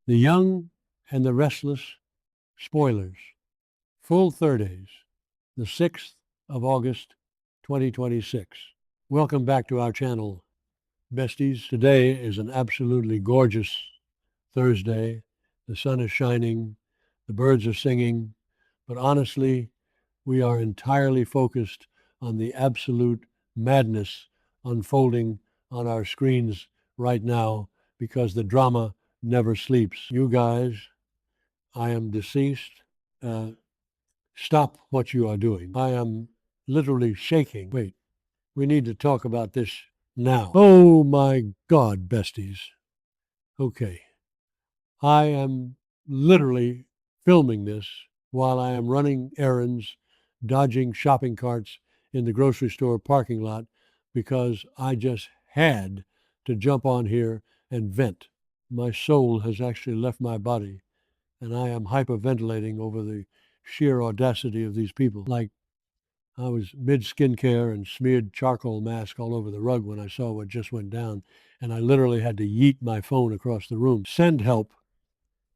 The Young and the Restless spoilers. Full Thursdays, the 6th of August, 2026. Welcome back to our channel, besties. Today is an absolutely gorgeous Thursday. The sun is shining, the birds are singing, but honestly, we are entirely focused on the absolute madness unfolding on our screens right now because the drama never sleeps. You guys, I am deceased. Stop what you are doing. I am literally shaking. Wait, we need to talk about this now. Oh my God, besties. Okay. I am literally filming this while I am running errands, dodging shopping carts in the grocery store parking lot because I just had to jump on here and vent. My soul has actually left my body, and I am hyperventilating over the sheer audacity of these people. Like, I was mid-skincare and smeared charcoal mask all over the rug when I saw what just went down, and I literally had to yeet my phone across the room. Send help,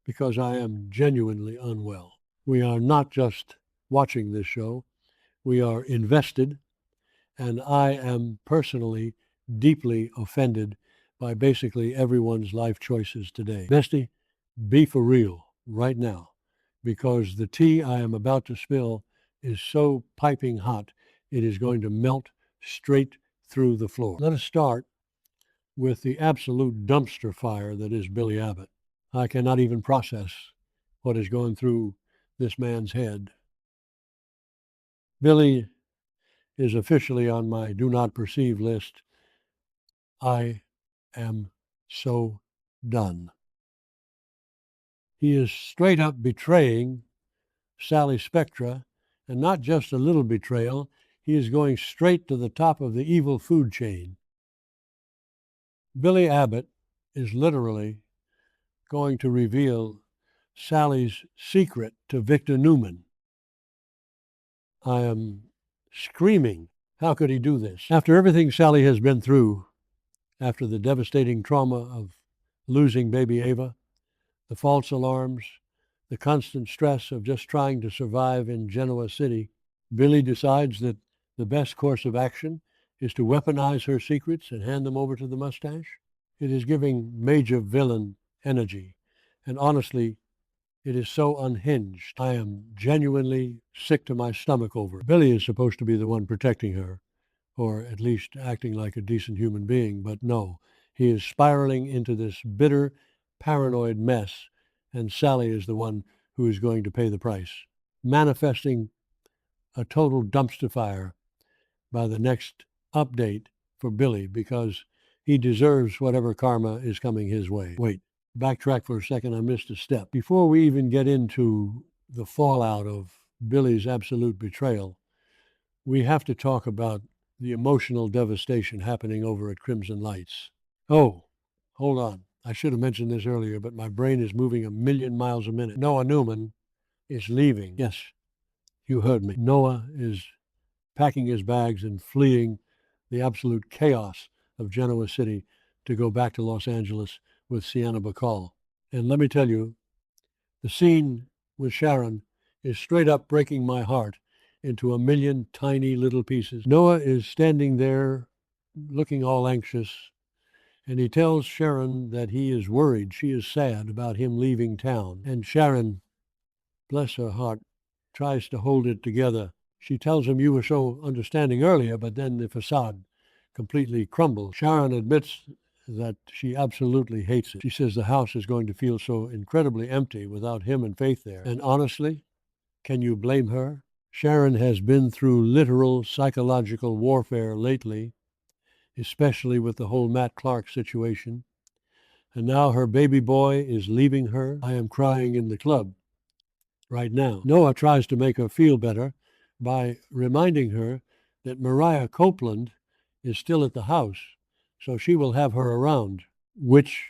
because I am genuinely unwell. We are not just watching this show, we are invested, and I am personally deeply offended by basically everyone's life choices today. Bestie, be for real right now, because the tea I am about to spill is so piping hot, it is going to melt straight through the floor. Let us start with the absolute dumpster fire that is Billy Abbott. I cannot even process what is going through this man's head. Billy is officially on my do not perceive list. I am so done. He is straight up betraying Sally Spectra, and not just a little betrayal, he is going straight to the top of the evil food chain. Billy Abbott is literally going to reveal Sally's secret to Victor Newman. I am screaming. How could he do this? After everything Sally has been through, after the devastating trauma of losing baby Ava, the false alarms, the constant stress of just trying to survive in Genoa City, Billy decides that the best course of action is to weaponize her secrets and hand them over to the mustache. It is giving major villain energy, and honestly, it is so unhinged. I am genuinely sick to my stomach over it. Billy is supposed to be the one protecting her, or at least acting like a decent human being, but no, he is spiraling into this bitter, paranoid mess, and Sally is the one who is going to pay the price, manifesting a total dumpster fire by the next update for Billy, because he deserves whatever karma is coming his way. Wait, backtrack for a second, I missed a step. Before we even get into the fallout of Billy's absolute betrayal, we have to talk about the emotional devastation happening over at Crimson Lights. Oh, hold on. I should have mentioned this earlier, but my brain is moving 1,000,000 miles a minute. Noah Newman is leaving. Yes, you heard me. Noah is packing his bags and fleeing the absolute chaos of Genoa City to go back to Los Angeles with Sienna Bacall. And let me tell you, the scene with Sharon is straight up breaking my heart into 1,000,000 tiny little pieces. Noah is standing there looking all anxious, and he tells Sharon that he is worried, she is sad about him leaving town. And Sharon, bless her heart, tries to hold it together. She tells him, you were so understanding earlier, but then the facade completely crumbles. Sharon admits that she absolutely hates it. She says the house is going to feel so incredibly empty without him and Faith there. And honestly, can you blame her? Sharon has been through literal psychological warfare lately, especially with the whole Matt Clark situation. And now her baby boy is leaving her. I am crying in the club right now. Noah tries to make her feel better by reminding her that Mariah Copeland is still at the house, so she will have her around, which,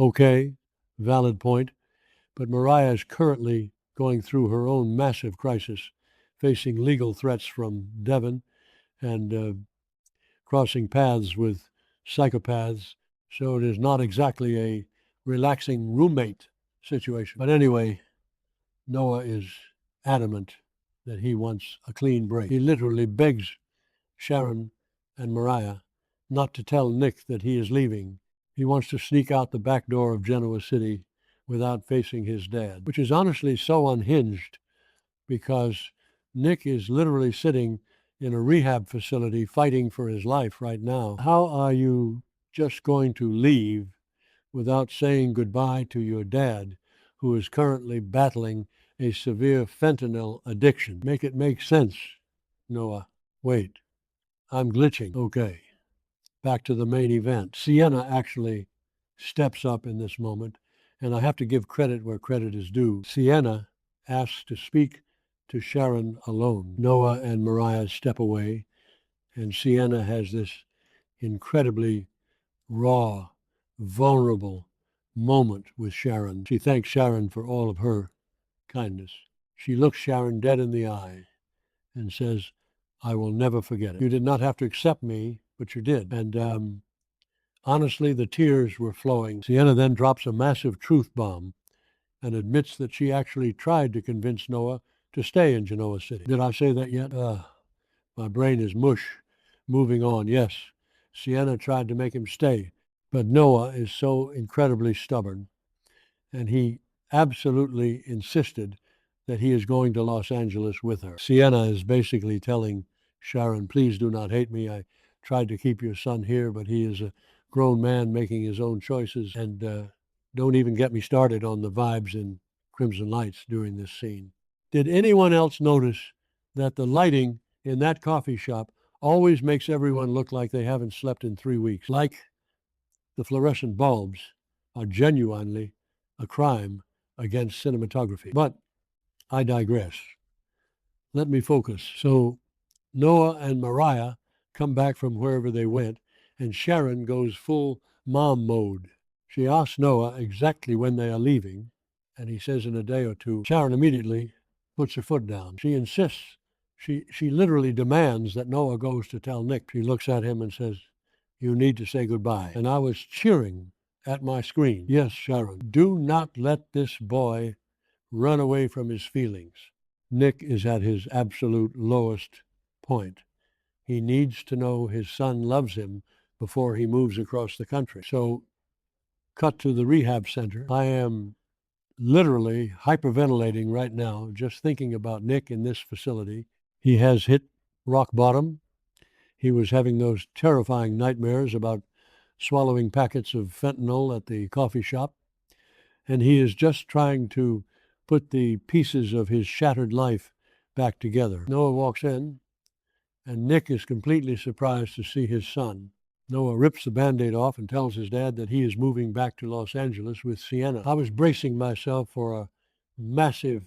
okay, valid point, but Mariah is currently going through her own massive crisis, facing legal threats from Devin and crossing paths with psychopaths, so it is not exactly a relaxing roommate situation. But anyway, Noah is adamant that he wants a clean break. He literally begs Sharon and Mariah not to tell Nick that he is leaving. He wants to sneak out the back door of Genoa City without facing his dad, which is honestly so unhinged because Nick is literally sitting in a rehab facility fighting for his life right now. How are you just going to leave without saying goodbye to your dad, who is currently battling a severe fentanyl addiction? Make it make sense, Noah. Wait, I'm glitching. Okay, back to the main event. Sienna actually steps up in this moment, and I have to give credit where credit is due. Sienna asks to speak to Sharon alone. Noah and Mariah step away, and Sienna has this incredibly raw, vulnerable moment with Sharon. She thanks Sharon for all of her kindness. She looks Sharon dead in the eye and says, I will never forget it. You did not have to accept me, but you did. And honestly, the tears were flowing. Sienna then drops a massive truth bomb and admits that she actually tried to convince Noah to stay in Genoa City. Did I say that yet? My brain is mush. Moving on, yes. Sienna tried to make him stay, but Noah is so incredibly stubborn, and he absolutely insisted that he is going to Los Angeles with her. Sienna is basically telling Sharon, please do not hate me. I tried to keep your son here, but he is a grown man making his own choices. And don't even get me started on the vibes in Crimson Lights during this scene. Did anyone else notice that the lighting in that coffee shop always makes everyone look like they haven't slept in 3 weeks? Like the fluorescent bulbs are genuinely a crime against cinematography. But I digress. Let me focus. So Noah and Mariah come back from wherever they went, and Sharon goes full mom mode. She asks Noah exactly when they are leaving, and he says in a day or two. Sharon immediately puts her foot down. She insists. She literally demands that Noah goes to tell Nick. She looks at him and says, you need to say goodbye. And I was cheering at my screen. Yes, Sharon, do not let this boy run away from his feelings. Nick is at his absolute lowest point. He needs to know his son loves him before he moves across the country. So, cut to the rehab center. I am literally hyperventilating right now just thinking about Nick in this facility. He has hit rock bottom. He was having those terrifying nightmares about swallowing packets of fentanyl at the coffee shop, and he is just trying to put the pieces of his shattered life back together. Noah walks in, and Nick is completely surprised to see his son. Noah rips the Band-Aid off and tells his dad that he is moving back to Los Angeles with Sienna. I was bracing myself for a massive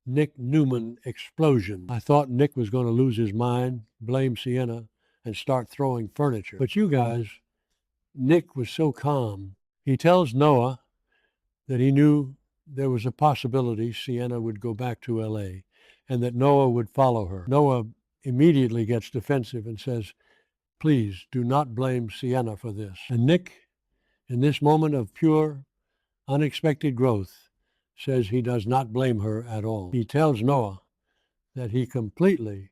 Nick Newman explosion. I thought Nick was going to lose his mind, blame Sienna, and start throwing furniture. But you guys, Nick was so calm. He tells Noah that he knew there was a possibility Sienna would go back to L.A. and that Noah would follow her. Noah immediately gets defensive and says, please do not blame Sienna for this. And Nick, in this moment of pure, unexpected growth, says he does not blame her at all. He tells Noah that he completely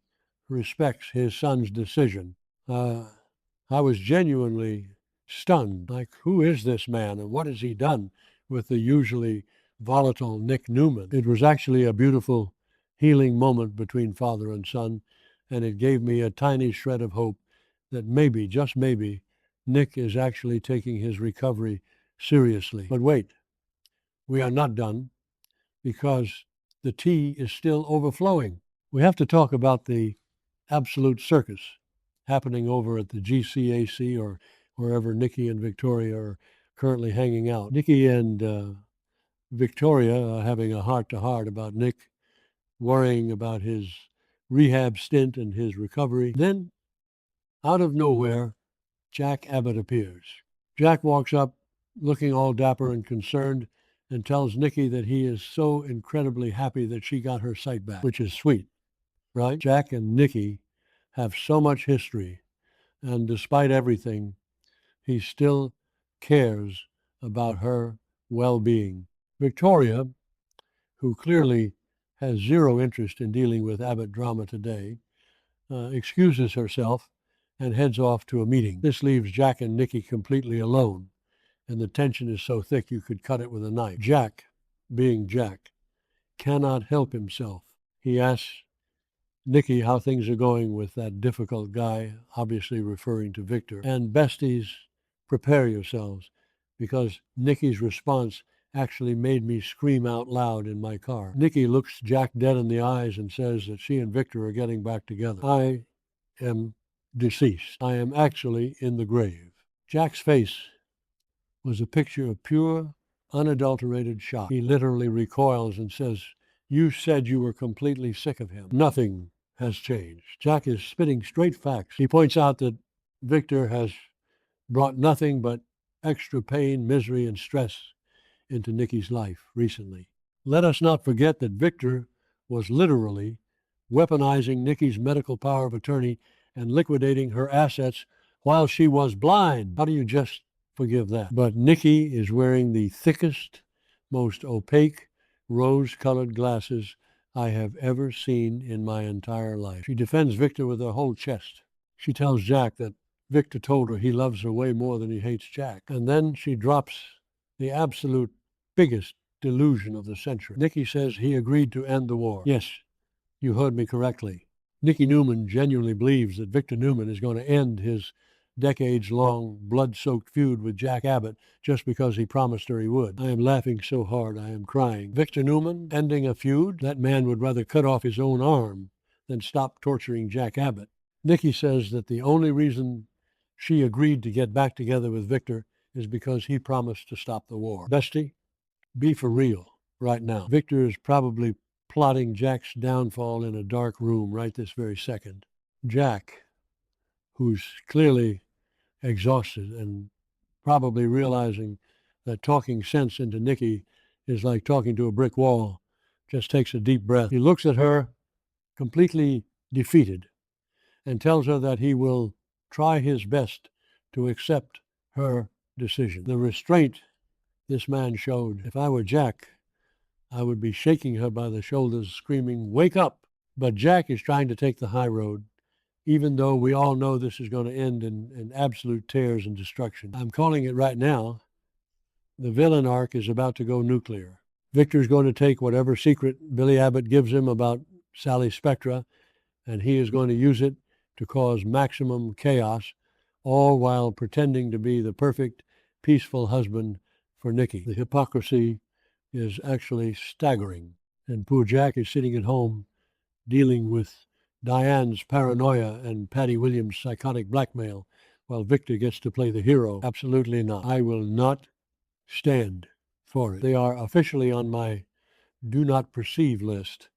respects his son's decision. I was genuinely stunned. Like, who is this man and what has he done with the usually volatile Nick Newman? It was actually a beautiful healing moment between father and son, and it gave me a tiny shred of hope that maybe, just maybe, Nick is actually taking his recovery seriously. But wait, we are not done, because the tea is still overflowing. We have to talk about the absolute circus happening over at the GCAC or wherever Nikki and Victoria are currently hanging out. Nikki and Victoria are having a heart-to-heart about Nick, worrying about his rehab stint and his recovery. Then, out of nowhere, Jack Abbott appears. Jack walks up looking all dapper and concerned and tells Nikki that he is so incredibly happy that she got her sight back, which is sweet, right? Jack and Nikki have so much history, and despite everything, he still cares about her well-being. Victoria, who clearly has zero interest in dealing with Abbott drama today, excuses herself and heads off to a meeting. This leaves Jack and Nikki completely alone, and the tension is so thick you could cut it with a knife. Jack, being Jack, cannot help himself. He asks Nikki how things are going with that difficult guy, obviously referring to Victor. And besties, prepare yourselves, because Nikki's response actually made me scream out loud in my car. Nikki looks Jack dead in the eyes and says that she and Victor are getting back together. I am deceased. I am actually in the grave. Jack's face was a picture of pure, unadulterated shock. He literally recoils and says, "You said you were completely sick of him." Nothing has changed. Jack is spitting straight facts. He points out that Victor has brought nothing but extra pain, misery, and stress into Nikki's life recently. Let us not forget that Victor was literally weaponizing Nikki's medical power of attorney and liquidating her assets while she was blind. How do you just forgive that? But Nikki is wearing the thickest, most opaque, rose-colored glasses I have ever seen in my entire life. She defends Victor with her whole chest. She tells Jack that Victor told her he loves her way more than he hates Jack. And then she drops the absolute biggest delusion of the century. Nikki says he agreed to end the war. Yes, you heard me correctly. Nikki Newman genuinely believes that Victor Newman is going to end his decades-long, blood-soaked feud with Jack Abbott just because he promised her he would. I am laughing so hard I am crying. Victor Newman ending a feud? That man would rather cut off his own arm than stop torturing Jack Abbott. Nikki says that the only reason she agreed to get back together with Victor is because he promised to stop the war. Bestie, be for real right now. Victor is probably plotting Jack's downfall in a dark room right this very second. Jack, who's clearly exhausted and probably realizing that talking sense into Nikki is like talking to a brick wall, just takes a deep breath. He looks at her completely defeated and tells her that he will try his best to accept her decision. The restraint this man showed. If I were Jack, I would be shaking her by the shoulders, screaming, "Wake up!" But Jack is trying to take the high road, even though we all know this is going to end in absolute tears and destruction. I'm calling it right now. The villain arc is about to go nuclear. Victor's going to take whatever secret Billy Abbott gives him about Sally Spectra, and he is going to use it to cause maximum chaos, all while pretending to be the perfect, peaceful husband for Nikki. The hypocrisy is actually staggering. And poor Jack is sitting at home dealing with Diane's paranoia and Patty Williams' psychotic blackmail, while Victor gets to play the hero. Absolutely not. I will not stand for it. They are officially on my do not perceive list.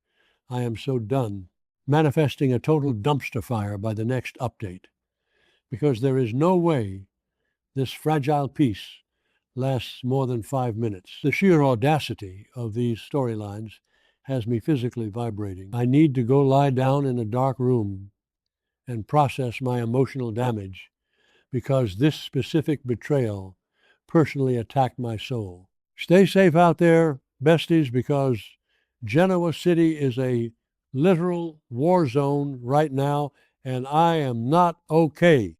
I am so done manifesting a total dumpster fire by the next update, because there is no way this fragile piece lasts more than 5 minutes. The sheer audacity of these storylines has me physically vibrating. I need to go lie down in a dark room and process my emotional damage, because this specific betrayal personally attacked my soul. Stay safe out there, besties, because Genoa City is a literal war zone right now, and I am not okay.